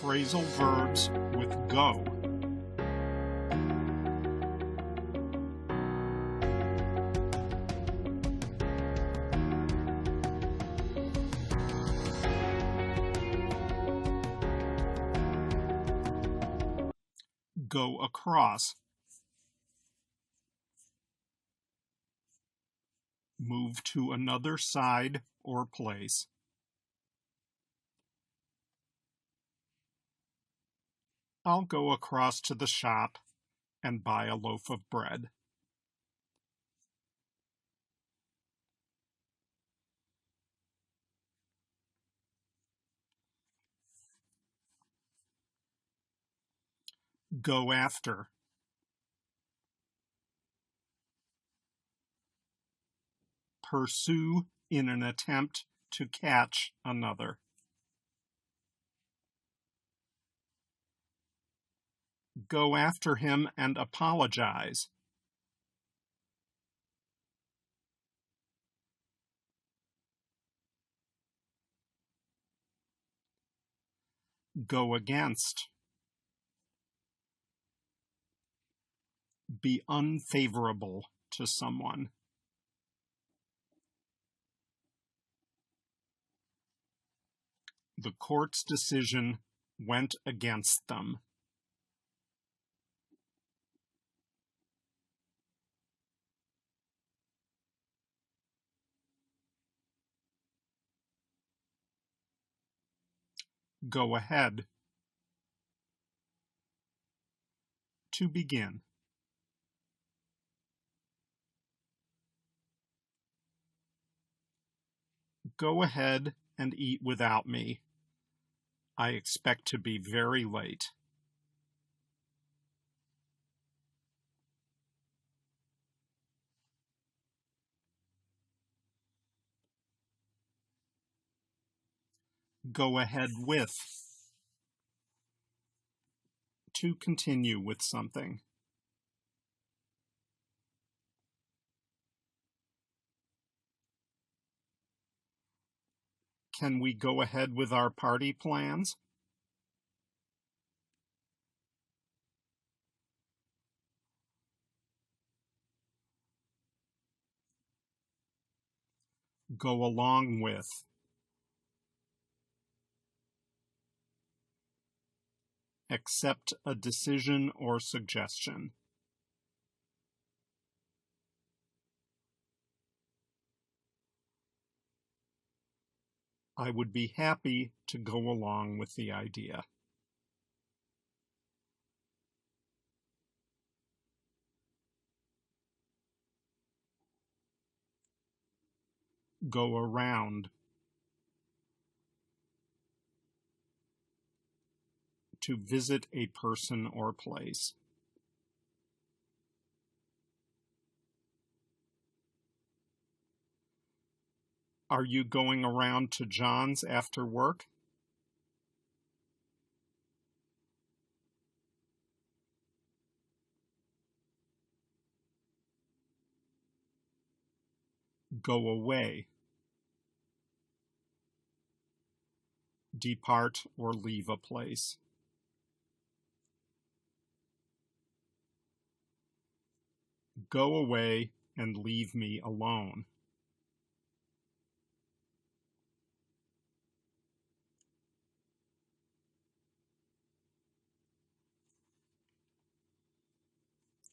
phrasal verbs with go. Go across. Move to another side or place. I'll go across to the shop and buy a loaf of bread. Go after. Pursue in an attempt to catch another. Go after him and apologize. Go against. Be unfavorable to someone. The court's decision went against them. Go ahead. To begin. Go ahead and eat without me. I expect to be very late. Go ahead with. To continue with something. Can we go ahead with our party plans? Go along with. Accept a decision or suggestion. I would be happy to go along with the idea. Go around. To visit a person or place. Are you going around to John's after work? Go away. Depart or leave a place. Go away and leave me alone.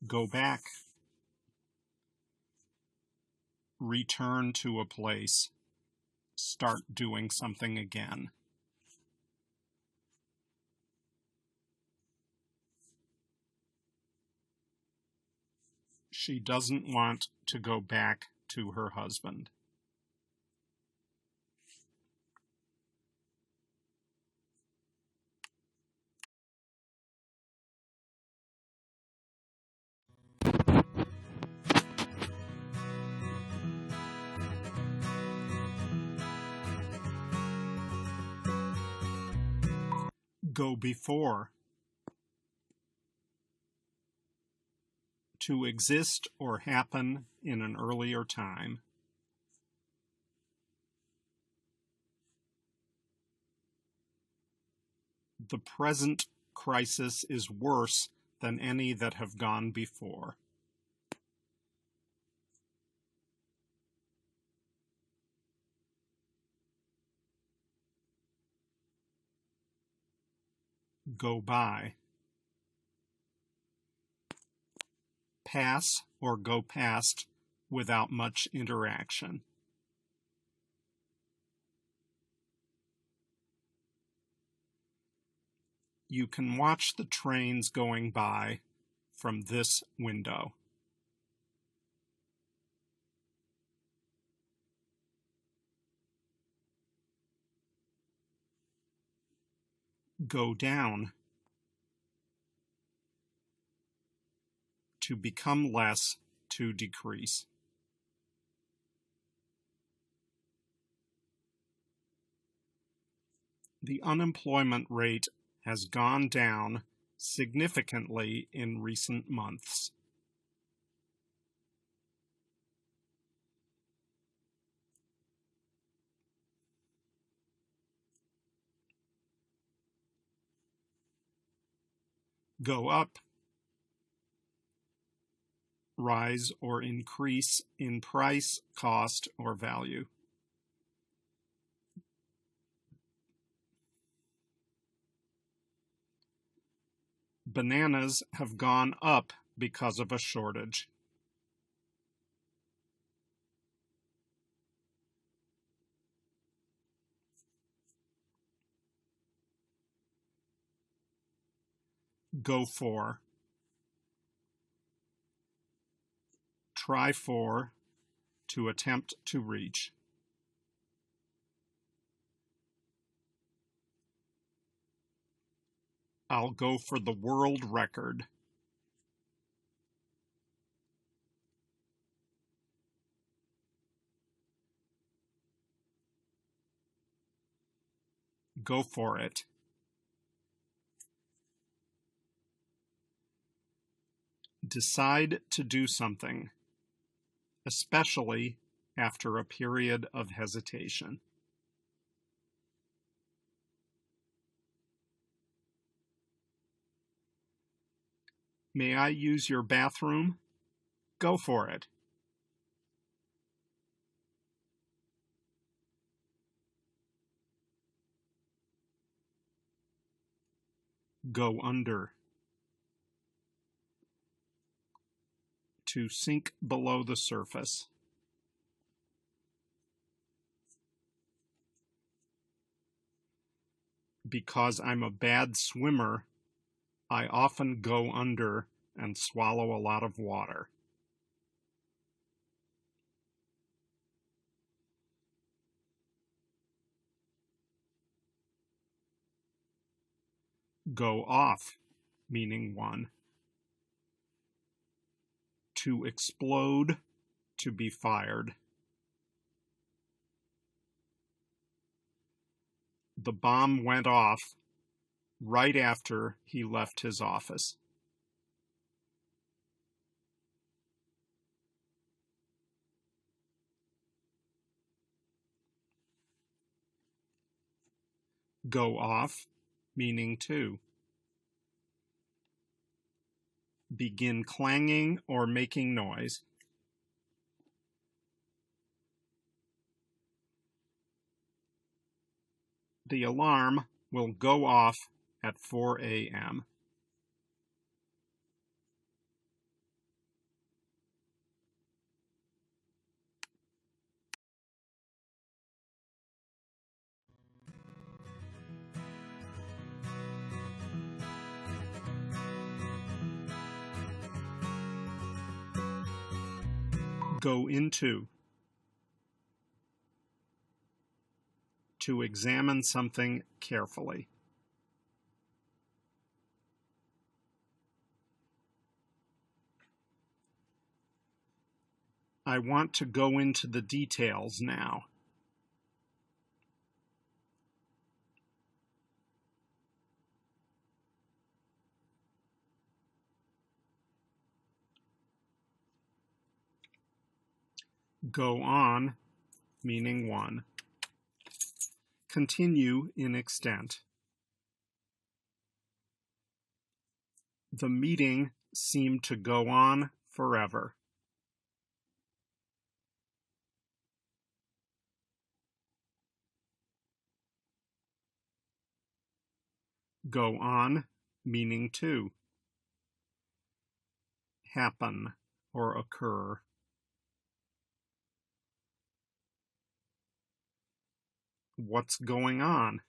Go back. Return to a place. Start doing something again. She doesn't want to go back to her husband. Go before. To exist or happen in an earlier time. The present crisis is worse than any that have gone before. Go by. Pass or go past without much interaction. You can watch the trains going by from this window. Go down. To become less, to decrease. The unemployment rate has gone down significantly in recent months. Go up. Rise or increase in price, cost, or value. Bananas have gone up because of a shortage. Go for. Try for, to attempt to reach. I'll go for the world record. Go for it. Decide to do something, especially after a period of hesitation. May I use your bathroom? Go for it. Go under. To sink below the surface. Because I'm a bad swimmer, I often go under and swallow a lot of water. Go off, meaning one. To explode, to be fired. The bomb went off right after he left his office. Go off, meaning two. Begin clanging or making noise. The alarm will go off at 4 a.m. Go into. To examine something carefully. I want to go into the details now. Go on, meaning one. Continue in extent. The meeting seemed to go on forever. Go on, meaning to. Happen or occur. What's going on?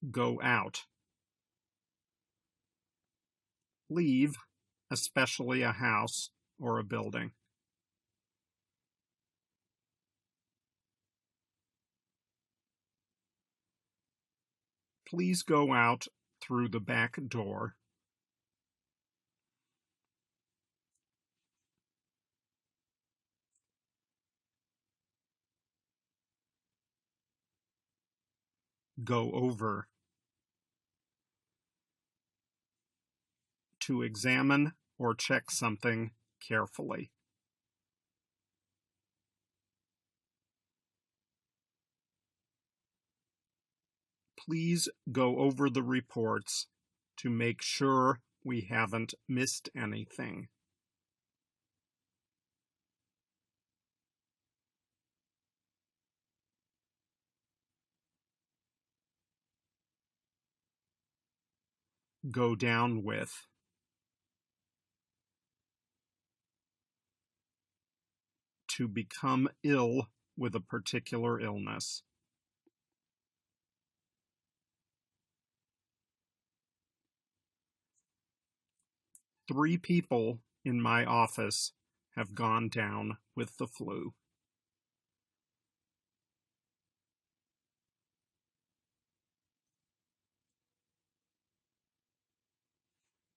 Go out. Leave, especially a house or a building. Please go out through the back door. Go over. To examine or check something carefully. Please go over the reports to make sure we haven't missed anything. Go down with. To become ill with a particular illness. Three people in my office have gone down with the flu.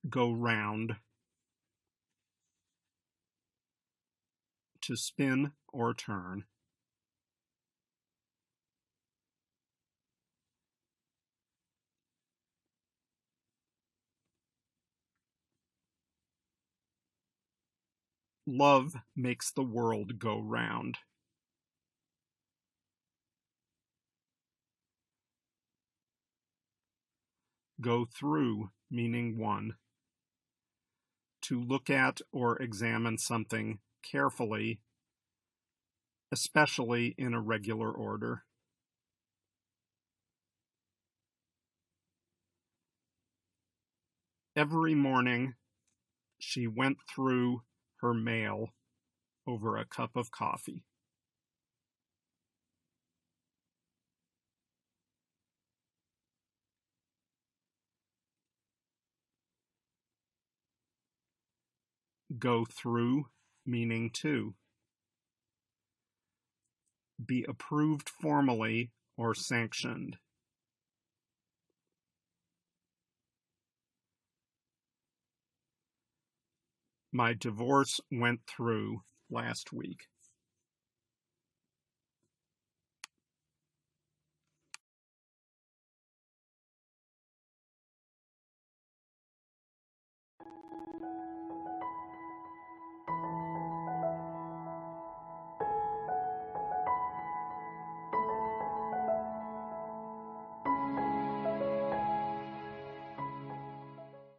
Go round. To spin or turn. Love makes the world go round. Go through, meaning one. To look at or examine something carefully, especially in a regular order. Every morning, she went through her mail over a cup of coffee. Go through, meaning to. Be approved formally or sanctioned. My divorce went through last week.